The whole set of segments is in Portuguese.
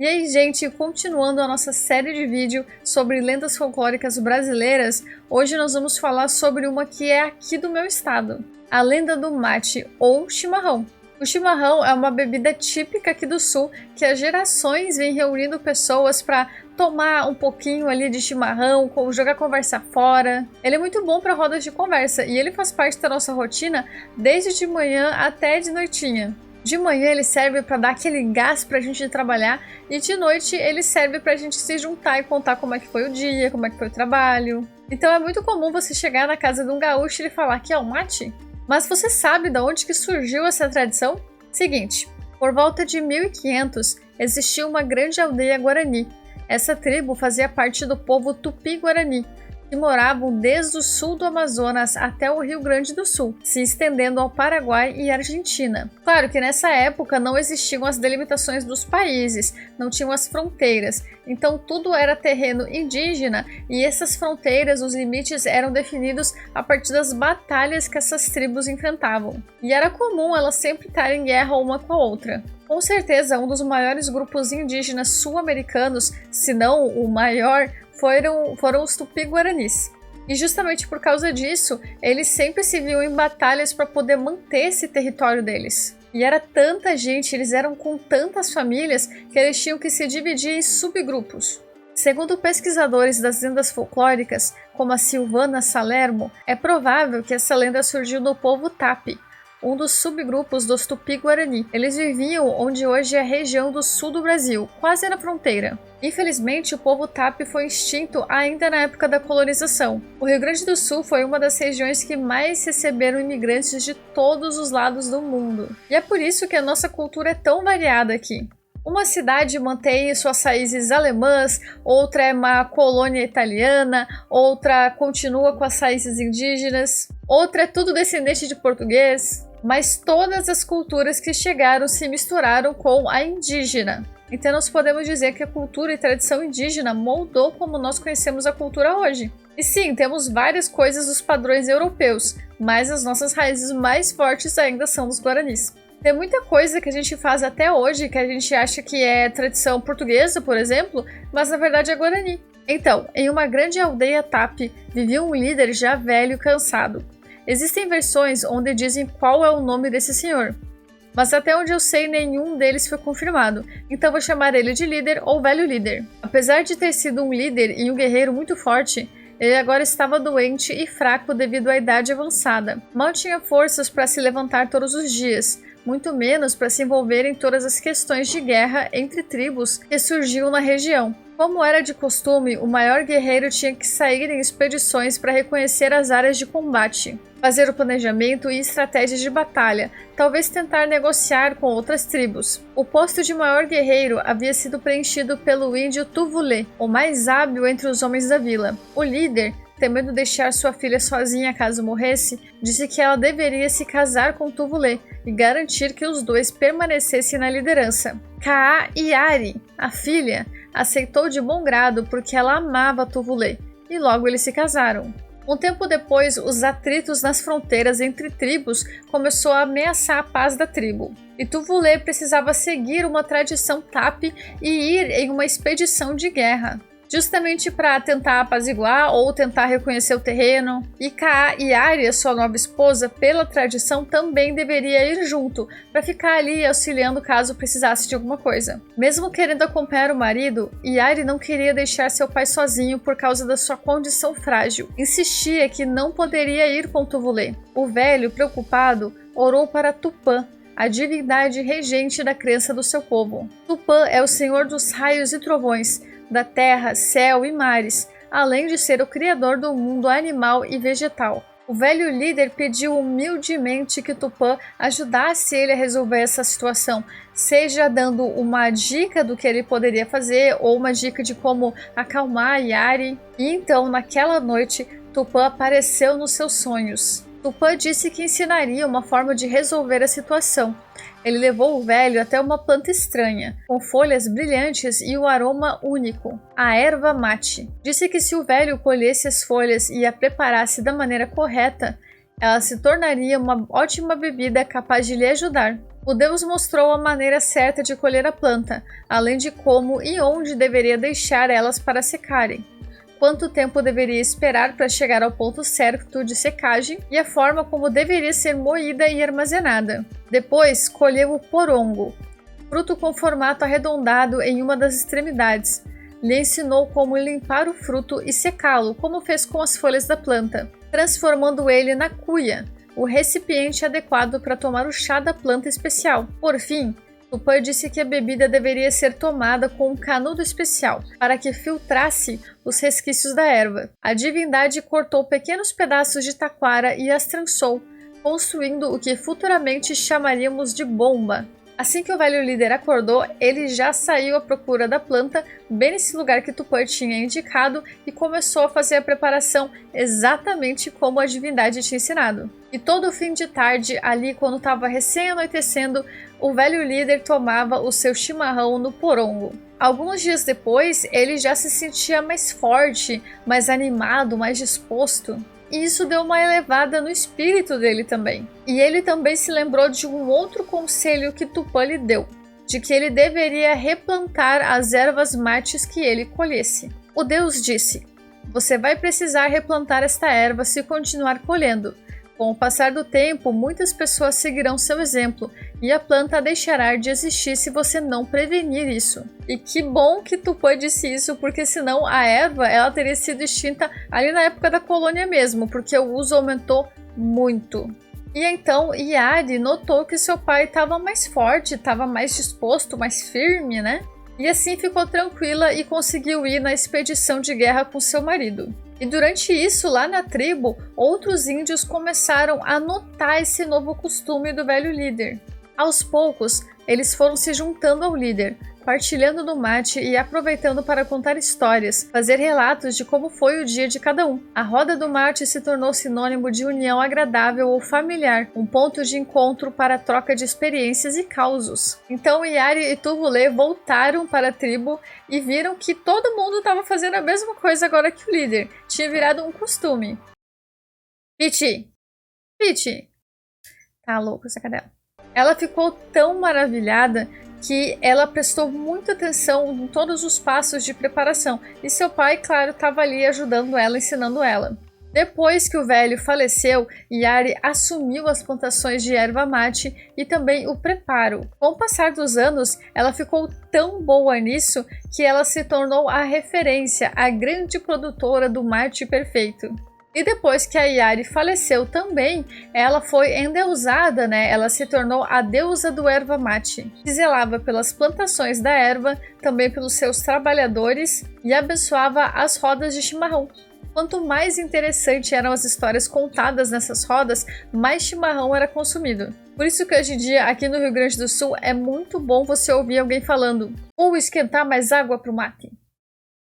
E aí, gente, continuando a nossa série de vídeo sobre lendas folclóricas brasileiras, hoje nós vamos falar sobre uma que é aqui do meu estado, a lenda do mate ou chimarrão. O chimarrão é uma bebida típica aqui do sul que há gerações vem reunindo pessoas para tomar um pouquinho ali de chimarrão, jogar conversa fora. Ele é muito bom para rodas de conversa e ele faz parte da nossa rotina desde de manhã até de noitinha. De manhã ele serve para dar aquele gás pra gente trabalhar e de noite ele serve pra gente se juntar e contar como é que foi o dia, como é que foi o trabalho. Então é muito comum você chegar na casa de um gaúcho e ele falar que é o mate. Mas você sabe de onde que surgiu essa tradição? Seguinte, por volta de 1500 existia uma grande aldeia Guarani. Essa tribo fazia parte do povo Tupi-Guarani, que moravam desde o sul do Amazonas até o Rio Grande do Sul, se estendendo ao Paraguai e Argentina. Claro que nessa época não existiam as delimitações dos países, não tinham as fronteiras, então tudo era terreno indígena e essas fronteiras, os limites eram definidos a partir das batalhas que essas tribos enfrentavam. E era comum elas sempre estarem em guerra uma com a outra. Com certeza, um dos maiores grupos indígenas sul-americanos, se não o maior, foram os Tupi-Guaranis. E justamente por causa disso, eles sempre se viam em batalhas para poder manter esse território deles. E era tanta gente, eles eram com tantas famílias, que eles tinham que se dividir em subgrupos. Segundo pesquisadores das lendas folclóricas, como a Silvana Salermo, é provável que essa lenda surgiu no povo Tapi, um dos subgrupos dos Tupi-Guarani. Eles viviam onde hoje é a região do sul do Brasil, quase na fronteira. Infelizmente, o povo Tapi foi extinto ainda na época da colonização. O Rio Grande do Sul foi uma das regiões que mais receberam imigrantes de todos os lados do mundo. E é por isso que a nossa cultura é tão variada aqui. Uma cidade mantém suas raízes alemãs, outra é uma colônia italiana, outra continua com as raízes indígenas, outra é tudo descendente de português. Mas todas as culturas que chegaram se misturaram com a indígena. Então nós podemos dizer que a cultura e tradição indígena moldou como nós conhecemos a cultura hoje. E sim, temos várias coisas dos padrões europeus, mas as nossas raízes mais fortes ainda são dos guaranis. Tem muita coisa que a gente faz até hoje que a gente acha que é tradição portuguesa, por exemplo, mas na verdade é guarani. Então, em uma grande aldeia Tapi, vivia um líder já velho e cansado. Existem versões onde dizem qual é o nome desse senhor, mas até onde eu sei nenhum deles foi confirmado, então vou chamar ele de líder ou velho líder. Apesar de ter sido um líder e um guerreiro muito forte, ele agora estava doente e fraco devido à idade avançada. Mal tinha forças para se levantar todos os dias, muito menos para se envolver em todas as questões de guerra entre tribos que surgiam na região. Como era de costume, o maior guerreiro tinha que sair em expedições para reconhecer as áreas de combate, fazer o planejamento e estratégias de batalha, talvez tentar negociar com outras tribos. O posto de maior guerreiro havia sido preenchido pelo índio Tuvulê, o mais hábil entre os homens da vila. O líder, temendo deixar sua filha sozinha caso morresse, disse que ela deveria se casar com Tuvulê e garantir que os dois permanecessem na liderança. Kaa-Iari, a filha, aceitou de bom grado porque ela amava Tuvulê, e logo eles se casaram. Um tempo depois, os atritos nas fronteiras entre tribos começou a ameaçar a paz da tribo, e Tuvulê precisava seguir uma tradição Tapi e ir em uma expedição de guerra, justamente para tentar apaziguar ou tentar reconhecer o terreno. E Kaa-Iari, sua nova esposa, pela tradição também deveria ir junto, para ficar ali auxiliando caso precisasse de alguma coisa. Mesmo querendo acompanhar o marido, Iari não queria deixar seu pai sozinho por causa da sua condição frágil. Insistia que não poderia ir com Tuvulê. O velho, preocupado, orou para Tupã, a divindade regente da crença do seu povo. Tupã é o senhor dos raios e trovões, da terra, céu e mares, além de ser o criador do mundo animal e vegetal. O velho líder pediu humildemente que Tupã ajudasse ele a resolver essa situação, seja dando uma dica do que ele poderia fazer ou uma dica de como acalmar Iari. E então, naquela noite, Tupã apareceu nos seus sonhos. Tupã disse que ensinaria uma forma de resolver a situação. Ele levou o velho até uma planta estranha, com folhas brilhantes e um aroma único, a erva mate. Disse que se o velho colhesse as folhas e a preparasse da maneira correta, ela se tornaria uma ótima bebida capaz de lhe ajudar. O deus mostrou a maneira certa de colher a planta, além de como e onde deveria deixar elas para secarem, quanto tempo deveria esperar para chegar ao ponto certo de secagem e a forma como deveria ser moída e armazenada. Depois, colheu o porongo, fruto com formato arredondado em uma das extremidades. Lhe ensinou como limpar o fruto e secá-lo, como fez com as folhas da planta, transformando ele na cuia, o recipiente adequado para tomar o chá da planta especial. Por fim, Tupã disse que a bebida deveria ser tomada com um canudo especial, para que filtrasse os resquícios da erva. A divindade cortou pequenos pedaços de taquara e as trançou, construindo o que futuramente chamaríamos de bomba. Assim que o velho líder acordou, ele já saiu à procura da planta, bem nesse lugar que Tupã tinha indicado, e começou a fazer a preparação exatamente como a divindade tinha ensinado. E todo fim de tarde, ali quando estava recém-anoitecendo, o velho líder tomava o seu chimarrão no porongo. Alguns dias depois, ele já se sentia mais forte, mais animado, mais disposto. E isso deu uma elevada no espírito dele também. E ele também se lembrou de um outro conselho que Tupã lhe deu, de que ele deveria replantar as ervas mates que ele colhesse. O deus disse: "Você vai precisar replantar esta erva se continuar colhendo. Com o passar do tempo, muitas pessoas seguirão seu exemplo e a planta deixará de existir se você não prevenir isso." E que bom que Tupã disse isso, porque senão a erva ela teria sido extinta ali na época da colônia mesmo, porque o uso aumentou muito. E então Yari notou que seu pai estava mais forte, estava mais disposto, mais firme, né? E assim ficou tranquila e conseguiu ir na expedição de guerra com seu marido. E durante isso, lá na tribo, outros índios começaram a notar esse novo costume do velho líder. Aos poucos, eles foram se juntando ao líder, partilhando do mate e aproveitando para contar histórias, fazer relatos de como foi o dia de cada um. A roda do mate se tornou sinônimo de união agradável ou familiar, um ponto de encontro para a troca de experiências e causos. Então Yari e Tuvulê voltaram para a tribo e viram que todo mundo estava fazendo a mesma coisa agora que o líder. Tinha virado um costume. Piti! Piti! Tá louca essa cadela. Ela ficou tão maravilhada que ela prestou muita atenção em todos os passos de preparação, e seu pai, claro, estava ali ajudando ela, ensinando ela. Depois que o velho faleceu, Yari assumiu as plantações de erva mate e também o preparo. Com o passar dos anos, ela ficou tão boa nisso que ela se tornou a referência, a grande produtora do mate perfeito. E depois que a Yari faleceu também, ela foi endeusada, né? Ela se tornou a deusa do erva mate, que zelava pelas plantações da erva, também pelos seus trabalhadores e abençoava as rodas de chimarrão. Quanto mais interessante eram as histórias contadas nessas rodas, mais chimarrão era consumido. Por isso que hoje em dia, aqui no Rio Grande do Sul, é muito bom você ouvir alguém falando: "Vou esquentar mais água pro mate."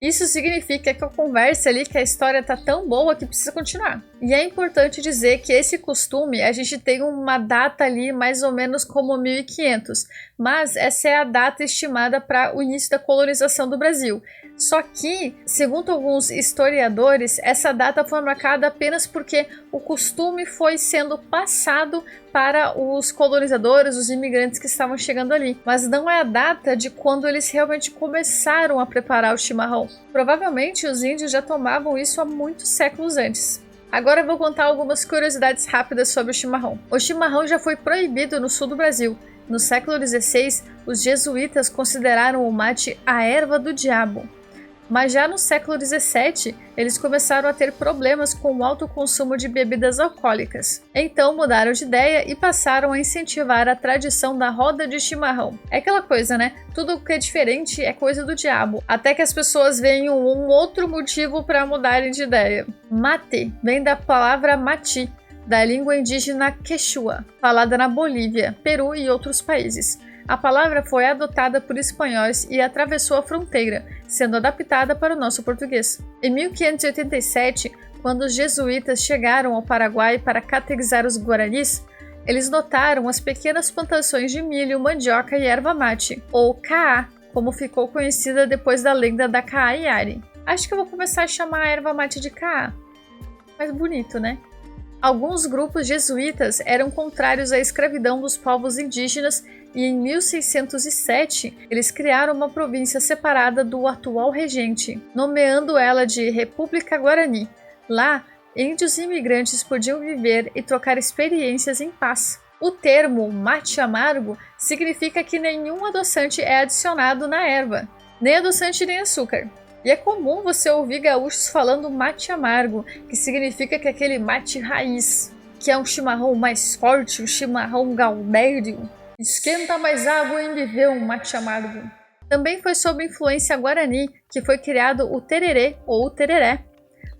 Isso significa que a conversa ali, que a história tá tão boa que precisa continuar. E é importante dizer que esse costume, a gente tem uma data ali mais ou menos como 1500, mas essa é a data estimada para o início da colonização do Brasil. Só que, segundo alguns historiadores, essa data foi marcada apenas porque o costume foi sendo passado para os colonizadores, os imigrantes que estavam chegando ali. Mas não é a data de quando eles realmente começaram a preparar o chimarrão. Provavelmente os índios já tomavam isso há muitos séculos antes. Agora eu vou contar algumas curiosidades rápidas sobre o chimarrão. O chimarrão já foi proibido no sul do Brasil. No século XVI, os jesuítas consideraram o mate a erva do diabo. Mas já no século XVII, eles começaram a ter problemas com o alto consumo de bebidas alcoólicas. Então mudaram de ideia e passaram a incentivar a tradição da roda de chimarrão. É aquela coisa, né? Tudo que é diferente é coisa do diabo. Até que as pessoas veem um outro motivo para mudarem de ideia. Mate vem da palavra mati, da língua indígena quechua, falada na Bolívia, Peru e outros países. A palavra foi adotada por espanhóis e atravessou a fronteira, sendo adaptada para o nosso português. Em 1587, quando os jesuítas chegaram ao Paraguai para catequizar os guaranis, eles notaram as pequenas plantações de milho, mandioca e erva mate, ou caá, como ficou conhecida depois da lenda da Caá Yari. Acho que eu vou começar a chamar a erva mate de caá. Mais bonito, né? Alguns grupos jesuítas eram contrários à escravidão dos povos indígenas e em 1607 eles criaram uma província separada do atual regente, nomeando ela de República Guarani. Lá, índios e imigrantes podiam viver e trocar experiências em paz. O termo mate amargo significa que nenhum adoçante é adicionado na erva, nem adoçante nem açúcar. E é comum você ouvir gaúchos falando mate amargo, que significa que aquele mate raiz, que é um chimarrão mais forte, um chimarrão gaudério, esquenta mais água e beber um mate amargo. Também foi sob influência guarani que foi criado o tererê ou o tereré,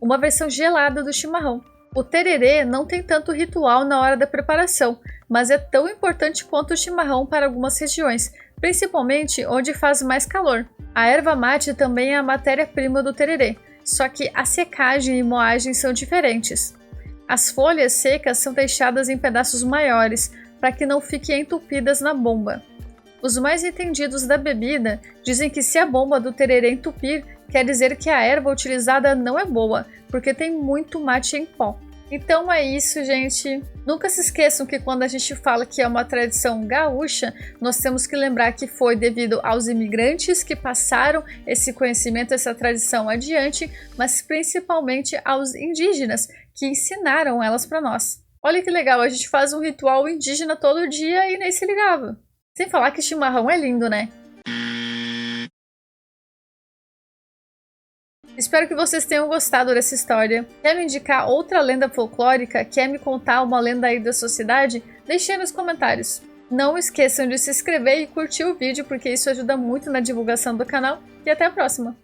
uma versão gelada do chimarrão. O tererê não tem tanto ritual na hora da preparação, mas é tão importante quanto o chimarrão para algumas regiões, principalmente onde faz mais calor. A erva mate também é a matéria-prima do tererê, só que a secagem e moagem são diferentes. As folhas secas são deixadas em pedaços maiores, para que não fiquem entupidas na bomba. Os mais entendidos da bebida dizem que se a bomba do tererê entupir, quer dizer que a erva utilizada não é boa, porque tem muito mate em pó. Então é isso, gente. Nunca se esqueçam que quando a gente fala que é uma tradição gaúcha, nós temos que lembrar que foi devido aos imigrantes que passaram esse conhecimento, essa tradição adiante, mas principalmente aos indígenas que ensinaram elas para nós. Olha que legal, a gente faz um ritual indígena todo dia e nem se ligava. Sem falar que chimarrão é lindo, né? Espero que vocês tenham gostado dessa história. Quer me indicar outra lenda folclórica? Quer me contar uma lenda aí da sociedade? Deixe aí nos comentários. Não esqueçam de se inscrever e curtir o vídeo, porque isso ajuda muito na divulgação do canal. E até a próxima!